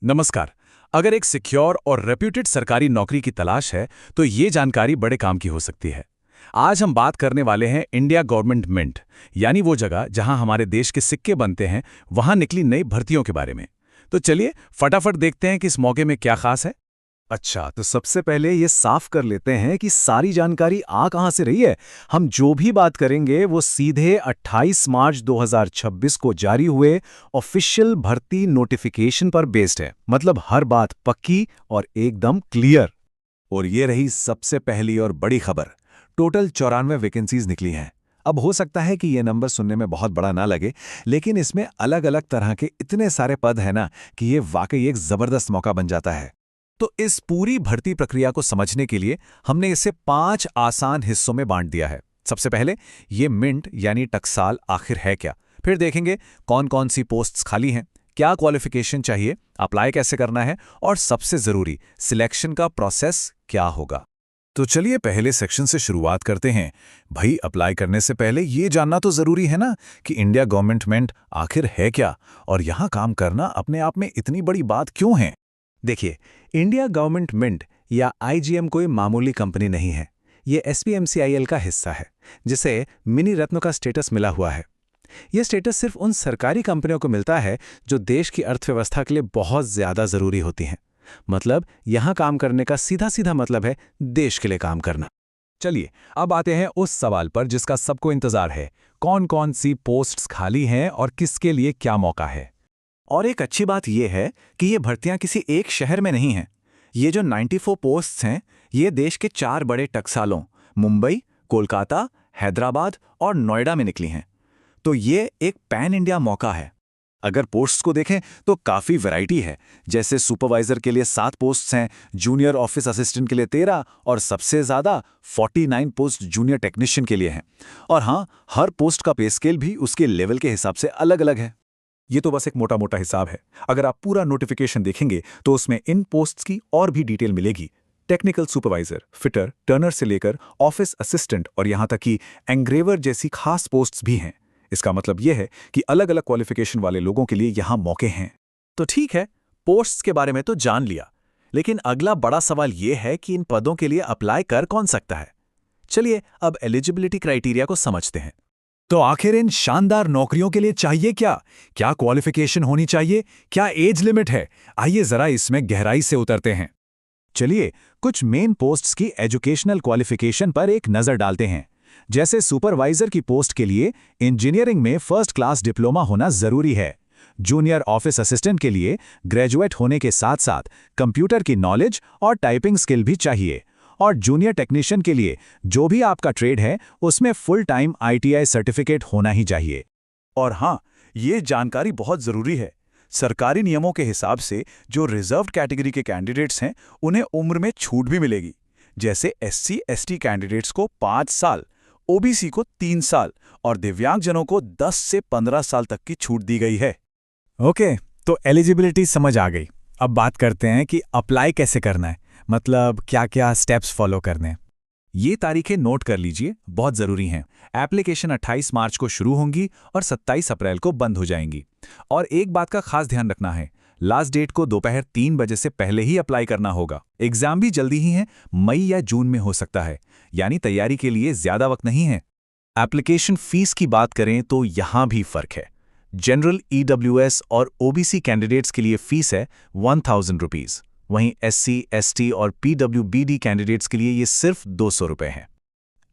नमस्कार। अगर एक सिक्योर और रेप्यूटेड सरकारी नौकरी की तलाश है तो ये जानकारी बड़े काम की हो सकती है। आज हम बात करने वाले हैं इंडिया गवर्नमेंट मिंट, यानी वो जगह जहां हमारे देश के सिक्के बनते हैं, वहां निकली नई भर्तियों के बारे में। तो चलिए फटाफट देखते हैं कि इस मौके में क्या खास है। अच्छा, तो सबसे पहले ये साफ कर लेते हैं कि सारी जानकारी आ कहाँ से रही है। हम जो भी बात करेंगे वो सीधे 28 मार्च 2026 को जारी हुए ऑफिशियल भर्ती नोटिफिकेशन पर बेस्ड है। मतलब हर बात पक्की और एकदम क्लियर। और ये रही सबसे पहली और बड़ी खबर। टोटल 94 वैकेंसीज निकली हैं। अब हो सकता है कि ये नंबर सुनने में बहुत बड़ा ना लगे, लेकिन इसमें अलग अलग तरह के इतने सारे पद हैं ना कि ये वाकई एक जबरदस्त मौका बन जाता है। तो इस पूरी भर्ती प्रक्रिया को समझने के लिए हमने इसे 5 आसान हिस्सों में बांट दिया है। सबसे पहले ये मिंट यानी टकसाल आखिर है क्या। फिर देखेंगे कौन कौन सी पोस्ट्स खाली हैं, क्या क्वालिफिकेशन चाहिए, अप्लाई कैसे करना है, और सबसे जरूरी सिलेक्शन का प्रोसेस क्या होगा। तो चलिए पहले सेक्शन से शुरुआत करते हैं। भाई, अप्लाई करने से पहले ये जानना तो जरूरी है ना कि इंडिया गवर्नमेंट मिंट आखिर है क्या, और यहाँ काम करना अपने आप में इतनी बड़ी बात क्यों है। देखिए, इंडिया गवर्नमेंट मिंट या आईजीएम कोई मामूली कंपनी नहीं है। ये एसपीएमसीआईएल का हिस्सा है, जिसे मिनी रत्न का स्टेटस मिला हुआ है। यह स्टेटस सिर्फ उन सरकारी कंपनियों को मिलता है जो देश की अर्थव्यवस्था के लिए बहुत ज्यादा जरूरी होती हैं। मतलब यहां काम करने का सीधा सीधा मतलब है देश के लिए काम करना। चलिए अब आते हैं उस सवाल पर जिसका सबको इंतजार है। कौन कौन सी पोस्ट्स खाली हैं और किसके लिए क्या मौका है। और एक अच्छी बात यह है कि ये भर्तियां किसी एक शहर में नहीं हैं। ये जो 94 पोस्ट्स हैं, ये देश के 4 बड़े टकसालों मुंबई, कोलकाता, हैदराबाद और नोएडा में निकली हैं। तो ये एक पैन इंडिया मौका है। अगर पोस्ट्स को देखें तो काफ़ी वैरायटी है। जैसे सुपरवाइजर के लिए 7 पोस्ट्स हैं, जूनियर ऑफिस असिस्टेंट के लिए 13 और सबसे ज़्यादा 49 पोस्ट जूनियर टेक्नीशियन के लिए हैं। और हाँ, हर पोस्ट का पे स्केल भी उसके लेवल के हिसाब से अलग अलग है। ये तो बस एक मोटा मोटा हिसाब है। अगर आप पूरा नोटिफिकेशन देखेंगे तो उसमें इन पोस्ट्स की और भी डिटेल मिलेगी। टेक्निकल सुपरवाइजर, फिटर, टर्नर से लेकर ऑफिस असिस्टेंट और यहां तक कि एंग्रेवर जैसी खास पोस्ट्स भी हैं। इसका मतलब यह है कि अलग अलग क्वालिफिकेशन वाले लोगों के लिए यहां मौके हैं। तो ठीक है, पोस्ट्स के बारे में तो जान लिया, लेकिन अगला बड़ा सवाल यह है कि इन पदों के लिए अप्लाई कर कौन सकता है। चलिए अब एलिजिबिलिटी क्राइटेरिया को समझते हैं। तो आखिर इन शानदार नौकरियों के लिए चाहिए क्या, क्या क्वालिफिकेशन होनी चाहिए, क्या एज लिमिट है। आइए जरा इसमें गहराई से उतरते हैं। चलिए कुछ मेन पोस्ट्स की एजुकेशनल क्वालिफिकेशन पर एक नजर डालते हैं। जैसे सुपरवाइजर की पोस्ट के लिए इंजीनियरिंग में फर्स्ट क्लास डिप्लोमा होना जरूरी है। जूनियर ऑफिस असिस्टेंट के लिए ग्रेजुएट होने के साथ साथ कंप्यूटर की नॉलेज और टाइपिंग स्किल भी चाहिए। और जूनियर टेक्नीशियन के लिए जो भी आपका ट्रेड है उसमें फुल टाइम आईटीआई सर्टिफिकेट होना ही चाहिए। और हाँ, ये जानकारी बहुत जरूरी है। सरकारी नियमों के हिसाब से जो रिजर्व्ड कैटेगरी के कैंडिडेट्स हैं उन्हें उम्र में छूट भी मिलेगी। जैसे एससी एसटी कैंडिडेट्स को 5 साल, ओबीसी को 3 साल और दिव्यांगजनों को 10 से 15 साल तक की छूट दी गई है। ओके, तो एलिजिबिलिटी समझ आ गई। अब बात करते हैं कि अप्लाई कैसे करना है, मतलब क्या क्या स्टेप्स फॉलो करने हैं। ये तारीखें नोट कर लीजिए, बहुत ज़रूरी हैं। एप्लीकेशन 28 मार्च को शुरू होंगी और 27 अप्रैल को बंद हो जाएंगी। और एक बात का खास ध्यान रखना है, लास्ट डेट को दोपहर 3 बजे से पहले ही अप्लाई करना होगा। एग्जाम भी जल्दी ही है, मई या जून में हो सकता है, यानी तैयारी के लिए ज़्यादा वक्त नहीं है। एप्लीकेशन फीस की बात करें तो यहाँ भी फर्क है। जनरल ईडब्ल्यूएस और ओबीसी कैंडिडेट्स के लिए फीस है 1000 रुपीज़। वहीं एससी, एसटी और पीडब्ल्यूबीडी कैंडिडेट्स के लिए ये सिर्फ 200 रुपये है।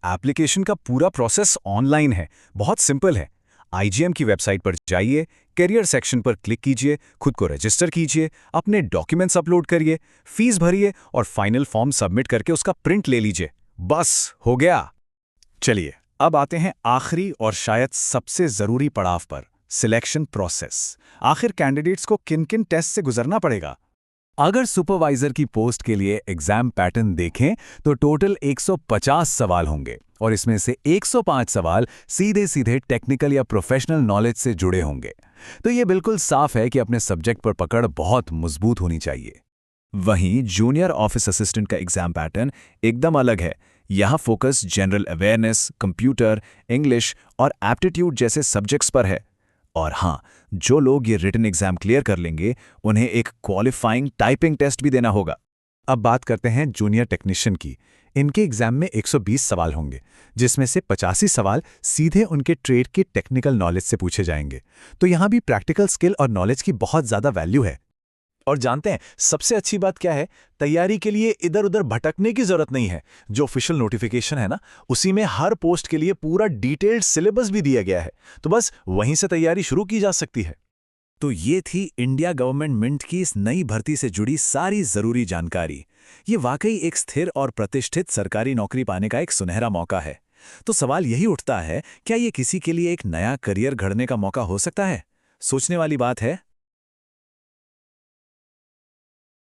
एप्लीकेशन का पूरा प्रोसेस ऑनलाइन है, बहुत सिंपल है। आईजीएम की वेबसाइट पर जाइए, करियर सेक्शन पर क्लिक कीजिए, खुद को रजिस्टर कीजिए, अपने डॉक्यूमेंट्स अपलोड करिए, फीस भरिए और फाइनल फॉर्म सबमिट करके उसका प्रिंट ले लीजिए। बस हो गया। चलिए अब आते हैं आखिरी और शायद सबसे जरूरी पड़ाव पर, सिलेक्शन प्रोसेस। आखिर कैंडिडेट्स को किन किन टेस्ट से गुजरना पड़ेगा। अगर सुपरवाइजर की पोस्ट के लिए एग्जाम पैटर्न देखें तो टोटल 150 सवाल होंगे और इसमें से 105 सवाल सीधे सीधे टेक्निकल या प्रोफेशनल नॉलेज से जुड़े होंगे। तो ये बिल्कुल साफ है कि अपने सब्जेक्ट पर पकड़ बहुत मजबूत होनी चाहिए। वहीं जूनियर ऑफिस असिस्टेंट का एग्जाम पैटर्न एकदम अलग है। यहाँ focus general awareness, computer, English और एप्टीट्यूड जैसे सब्जेक्ट्स पर है। और हाँ, जो लोग ये रिटन एग्जाम क्लियर कर लेंगे उन्हें एक क्वालिफाइंग टाइपिंग टेस्ट भी देना होगा। अब बात करते हैं जूनियर टेक्नीशियन की। इनके एग्जाम में 120 सवाल होंगे, जिसमें से 85 सवाल सीधे उनके ट्रेड के टेक्निकल नॉलेज से पूछे जाएंगे। तो यहाँ भी प्रैक्टिकल स्किल और नॉलेज की बहुत ज़्यादा वैल्यू है। और जानते हैं सबसे अच्छी बात क्या है? तैयारी के लिए इधर उधर भटकने की जरूरत नहीं है। जो ऑफिशियल नोटिफिकेशन है ना, उसी में हर पोस्ट के लिए पूरा डिटेल्ड सिलेबस भी दिया गया है, तो बस वहीं से तैयारी शुरू की जा सकती है। तो ये थी इंडिया गवर्नमेंट मिंट की इस नई भर्ती से जुड़ी सारी जरूरी जानकारी। ये वाकई एक स्थिर और प्रतिष्ठित सरकारी नौकरी पाने का एक सुनहरा मौका है। तो सवाल यही उठता है, क्या ये किसी के लिए एक नया करियर गढ़ने का मौका हो सकता है? सोचने वाली बात है।